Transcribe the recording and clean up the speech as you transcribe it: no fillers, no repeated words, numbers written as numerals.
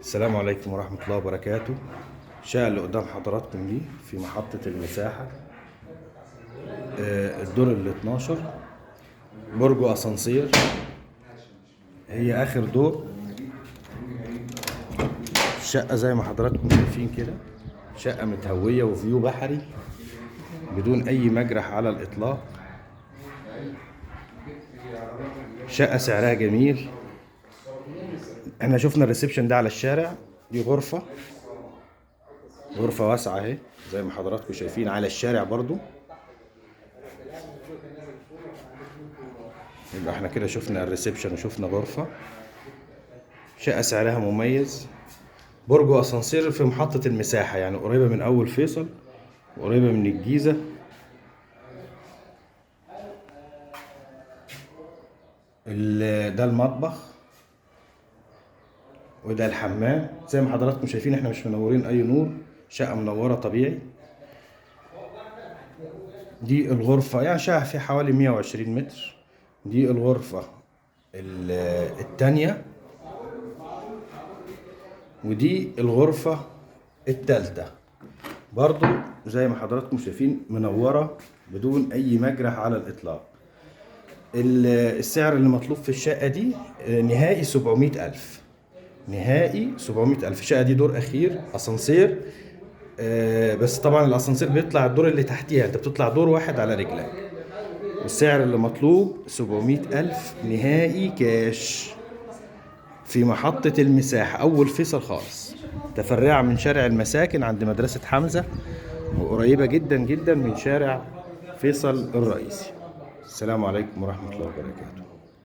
السلام عليكم ورحمة الله وبركاته. الشقة اللي قدام حضراتكم دي في محطة المساحة، الدور ال 12، برج أسانسير. هي آخر دور. الشقة زي ما حضراتكم شايفين كده، شقة متهوية وفيو بحري بدون أي مجرح على الإطلاق. شقة سعرها جميل. احنا شفنا الريسبشن ده على الشارع. دي غرفة واسعة اهي زي ما حضراتكم شايفين على الشارع برضو. يبقى احنا كده شفنا الريسبشن وشفنا غرفة. شقة سعرها مميز، برج اسانسير في محطة المساحة، يعني قريبة من اول فيصل وقريبة من الجيزة. ده المطبخ وده الحمام. زي ما حضراتكم شايفين احنا مش منورين اي نور، شقة منورة طبيعي. دي الغرفة، يعني شقة فيها حوالي 120 متر. دي الغرفة التانية، ودي الغرفة التالتة برضو زي ما حضراتكم شايفين منورة بدون اي مجرح على الاطلاق. السعر اللي مطلوب في الشقة دي نهائي 700,000، نهائي 700,000. الشقة دي دور اخير اسانسير، بس طبعا الاسانسير بيطلع الدور اللي تحتيها، انت بتطلع دور واحد على رجلك. والسعر اللي مطلوب 700,000 نهائي كاش في محطة المساحة، أول فيصل خالص، متفرعة من شارع المساكن عند مدرسة حمزة، وقريبة جدا جدا من شارع فيصل الرئيسي. السلام عليكم ورحمة الله وبركاته.